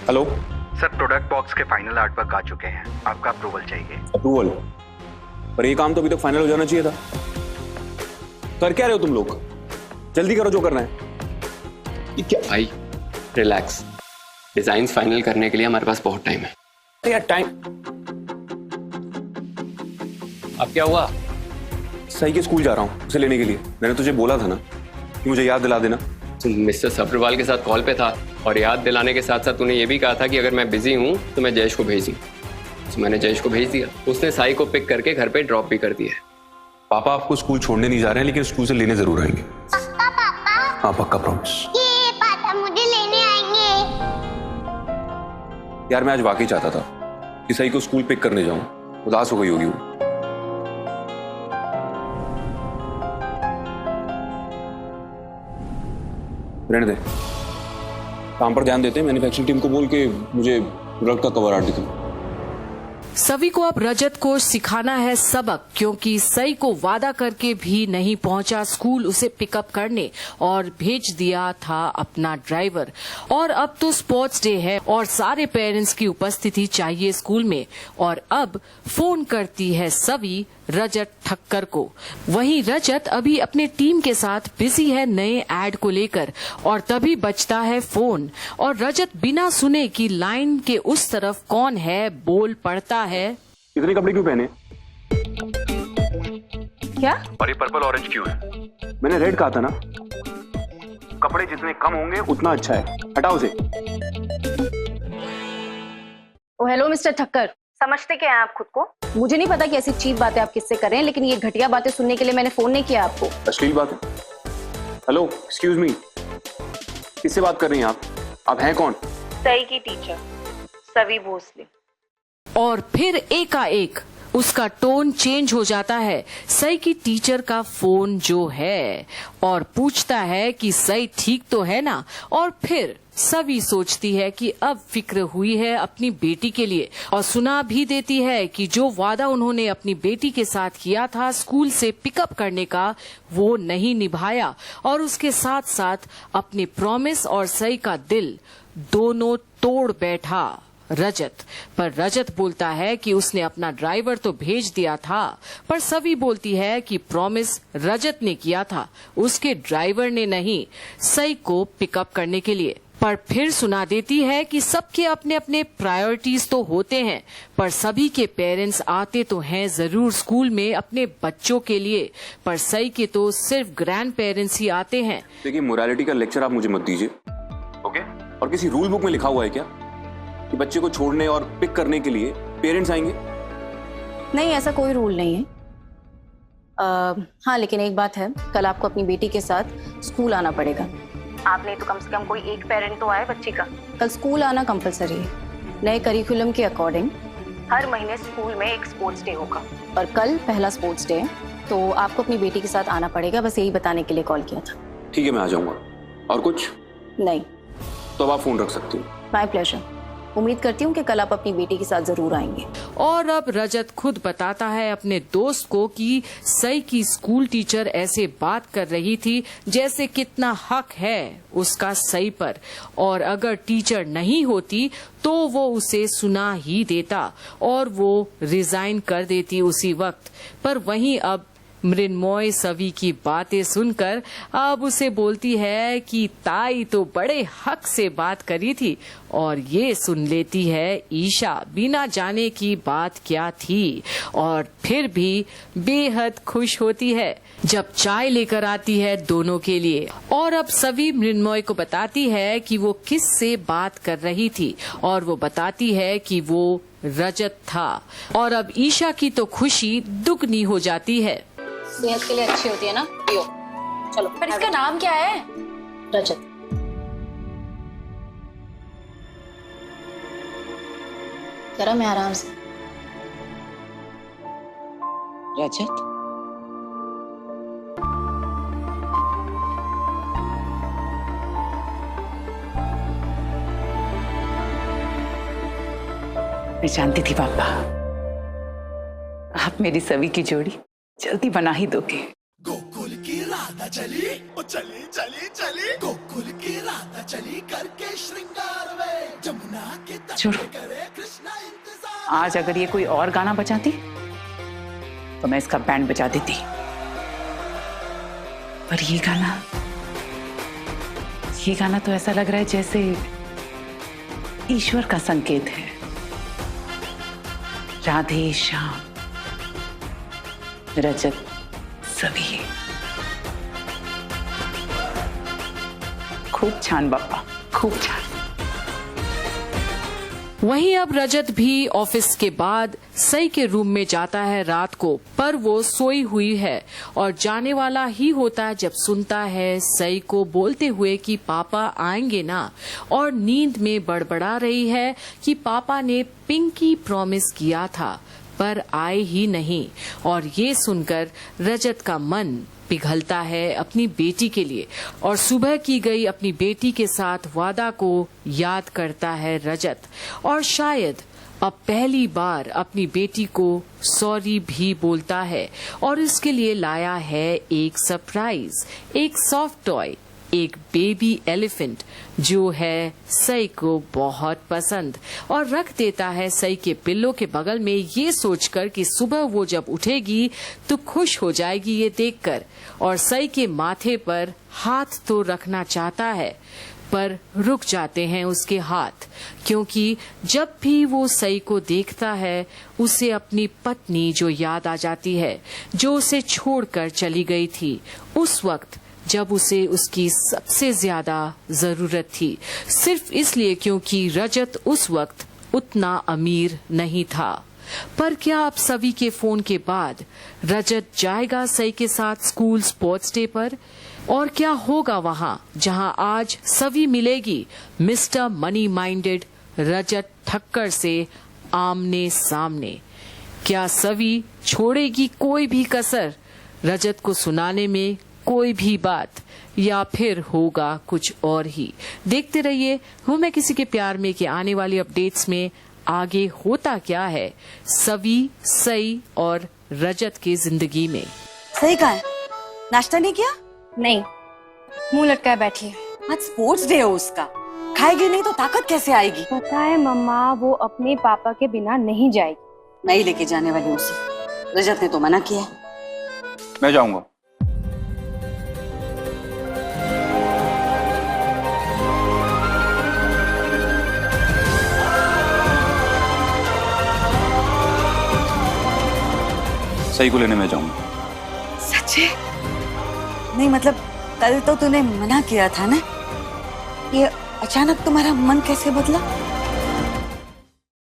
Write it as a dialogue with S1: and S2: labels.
S1: Hello
S2: sir, product box के final art work आ चुके हैं, आपका अप्रूवल चाहिए।
S1: अप्रूवल? पर ये काम तो अभी तक फाइनल हो जाना चाहिए था। कर क्या रहे हो तुम लोग? जल्दी करो जो करना है।
S3: ये क्या भाई, रिलैक्स। डिजाइन्स फाइनल करने के लिए हमारे पास बहुत टाइम है।
S1: यार टाइम।
S3: अब क्या हुआ?
S1: सही के स्कूल जा रहा हूँ उसे लेने के लिए। मैंने तुझे बोला था ना कि मुझे याद दिला देना।
S3: मिस्टर सब्रवाल के साथ कॉल पे था और याद दिलाने के साथ साथ तूने ये भी कहा था कि अगर मैं बिजी हूँ तो मैं जयेश को भेज दूँ। तो मैंने जयेश को भेज दिया, उसने साई को पिक करके घर पे ड्रॉप भी कर दिया है।
S1: पापा आपको स्कूल छोड़ने नहीं जा रहे हैं, लेकिन स्कूल से लेने जरूर आएंगे।
S4: पापा
S1: हाँ पक्का, प्रॉमिस।
S4: ये पापा मुझे लेने आएंगे।
S1: यार मैं आज वाकई चाहता था कि सही को स्कूल पिक करने जाऊं। उदास हो गई होगी वो। रहने दे, काम पर ध्यान देते हैं। मैन्युफैक्चरिंग टीम को बोल के मुझे प्रोडक्ट का कवर आर्ट दिखा।
S5: सभी को अब रजत को सिखाना है सबक, क्योंकि सई को वादा करके भी नहीं पहुंचा स्कूल उसे पिकअप करने और भेज दिया था अपना ड्राइवर। और अब तो स्पोर्ट्स डे है और सारे पेरेंट्स की उपस्थिति चाहिए स्कूल में। और अब फोन करती है सवी रजत ठक्कर को। वहीं रजत अभी अपने टीम के साथ बिजी है नए ऐड को लेकर, और तभी बजता है फोन और रजत बिना सुने कि लाइन के उस तरफ कौन है बोल पड़ता है।
S1: इतने कपड़े क्यों पहने?
S6: क्या?
S2: और ये पर्पल ऑरेंज क्यों है?
S1: मैंने रेड कहा था ना। कपड़े जितने कम होंगे उतना अच्छा है। हटाओ उसे।
S6: ओ हेलो मिस्टर ठक्कर, समझते क्या हैं आप खुद को? मुझे नहीं पता कि ऐसी चीप बातें आप किससे कर रहे हैं, लेकिन ये घटिया बातें सुनने के लिए मैंने फोन नहीं किया आपको।
S1: अश्लील बात है। हेलो एक्सक्यूज मी, किससे बात कर रही हैं आप हैं कौन?
S6: सई की टीचर सवी भोसले।
S5: और फिर एकाएक उसका टोन चेंज हो जाता है। सई की टीचर का फोन जो है और पूछता है कि सई ठीक तो है ना। और फिर सभी सोचती है कि अब फिक्र हुई है अपनी बेटी के लिए, और सुना भी देती है कि जो वादा उन्होंने अपनी बेटी के साथ किया था स्कूल से पिकअप करने का, वो नहीं निभाया। और उसके साथ साथ अपने प्रॉमिस और सई का दिल दोनों तोड़ बैठा रजत। पर रजत बोलता है कि उसने अपना ड्राइवर तो भेज दिया था, पर सभी बोलती है कि प्रॉमिस रजत ने किया था, उसके ड्राइवर ने नहीं, सई को पिकअप करने के लिए। पर फिर सुना देती है कि सबके अपने अपने प्रायोरिटीज तो होते हैं, पर सभी के पेरेंट्स आते तो हैं जरूर स्कूल में अपने बच्चों के लिए, पर सई के तो सिर्फ ग्रैंड पेरेंट्स ही आते हैं।
S1: देखिए, मोरालिटी का लेक्चर आप मुझे मत दीजिए, ओके? और किसी रूल बुक में लिखा हुआ है क्या कि बच्चे को छोड़ने और पिक करने के लिए पेरेंट्स आएंगे?
S6: नहीं, ऐसा कोई रूल नहीं है। हाँ, लेकिन एक बात है, कल आपको अपनी बेटी के साथ स्कूल आना पड़ेगा। आपने तो कम से कम कोई एक पेरेंट तो आए बच्ची का। कल स्कूल आना कंपलसरी है। नए करिकुलम के अकॉर्डिंग हर महीने स्कूल में एक स्पोर्ट्स डे होगा, और कल पहला स्पोर्ट्स डे है, तो आपको अपनी बेटी के साथ आना पड़ेगा। बस यही बताने के लिए कॉल किया था।
S1: ठीक है, मैं आ जाऊंगा। और कुछ
S6: नहीं
S1: तो अब आप फोन रख सकती हो।
S6: My pleasure. उम्मीद करती हूँ कि कल आप अपनी बेटी के साथ जरूर आएंगे।
S5: और अब रजत खुद बताता है अपने दोस्त को कि सई की स्कूल टीचर ऐसे बात कर रही थी जैसे कितना हक है उसका सई पर, और अगर टीचर नहीं होती तो वो उसे सुना ही देता और वो रिजाइन कर देती उसी वक्त। पर वहीं अब मृन्मय सवी की बातें सुनकर अब उसे बोलती है कि ताई तो बड़े हक से बात करी थी, और ये सुन लेती है ईशा बिना जाने की बात क्या थी, और फिर भी बेहद खुश होती है जब चाय लेकर आती है दोनों के लिए। और अब सवी मृन्मय को बताती है कि वो किस से बात कर रही थी, और वो बताती है कि वो रजत था। और अब ईशा की तो खुशी दुगनी हो जाती है।
S6: सेहत के लिए अच्छी होती है ना, पियो। चलो।
S7: पर इसका नाम क्या है?
S6: रजत। जरा मैं आराम से।
S7: रजत? मैं जानती थी पापा, आप मेरी सवी की जोड़ी जल्दी बना ही दोगे।
S8: गोकुल की राधा चली, ओ चली चली चली, गोकुल की राधा चली करके श्रृंगार वे, जमुना
S7: छोड़ो, आज अगर ये कोई और गाना बजाती तो मैं इसका बैंड बजा देती, पर ये गाना तो ऐसा लग रहा है जैसे ईश्वर का संकेत है। राधे श्याम, रजत सभी। खूब छान बाप्पा, खूब छान।
S5: वहीं अब रजत भी ऑफिस के बाद सई के रूम में जाता है रात को, पर वो सोई हुई है और जाने वाला ही होता है जब सुनता है सई को बोलते हुए कि पापा आएंगे ना, और नींद में बड़बड़ा रही है कि पापा ने पिंकी प्रॉमिस किया था पर आए ही नहीं। और ये सुनकर रजत का मन पिघलता है अपनी बेटी के लिए और सुबह की गई अपनी बेटी के साथ वादा को याद करता है रजत, और शायद अब पहली बार अपनी बेटी को सॉरी भी बोलता है और इसके लिए लाया है एक सरप्राइज, एक सॉफ्ट टॉय, एक बेबी एलिफेंट जो है सई को बहुत पसंद, और रख देता है सई के पिल्लो के बगल में, ये सोचकर कि सुबह वो जब उठेगी तो खुश हो जाएगी ये देखकर, और सई के माथे पर हाथ तो रखना चाहता है पर रुक जाते हैं उसके हाथ, क्योंकि जब भी वो सई को देखता है उसे अपनी पत्नी जो याद आ जाती है, जो उसे छोड़कर चली गई थी उस वक्त जब उसे उसकी सबसे ज्यादा जरूरत थी, सिर्फ इसलिए क्योंकि रजत उस वक्त उतना अमीर नहीं था। पर क्या अब सभी के फोन के बाद रजत जाएगा सई के साथ स्कूल स्पोर्ट्स डे पर? और क्या होगा वहां जहां आज सभी मिलेगी मिस्टर मनी माइंडेड रजत ठक्कर से आमने सामने? क्या सभी छोड़ेगी कोई भी कसर रजत को सुनाने में कोई भी बात, या फिर होगा कुछ और ही? देखते रहिए हूँ मैं किसी के प्यार में के आने वाली अपडेट्स में आगे होता क्या है सभी, सई और रजत की जिंदगी में।
S9: सही कहा है, नाश्ता नहीं किया?
S6: नहीं, मुंह लटकाए बैठी है।
S9: आज स्पोर्ट्स डे है उसका, खाएगी नहीं तो ताकत कैसे आएगी?
S6: पता है मम्मा, वो अपने पापा के बिना नहीं जाएगी।
S9: नहीं लेके जाने वाली उसे, रजत ने तो मना किया है।
S2: मैं जाऊंगा।
S1: सही को लेने में जाऊंगा।
S9: सच है? नहीं मतलब कल तो तूने मना किया था ना, ये अचानक तुम्हारा मन कैसे बदला?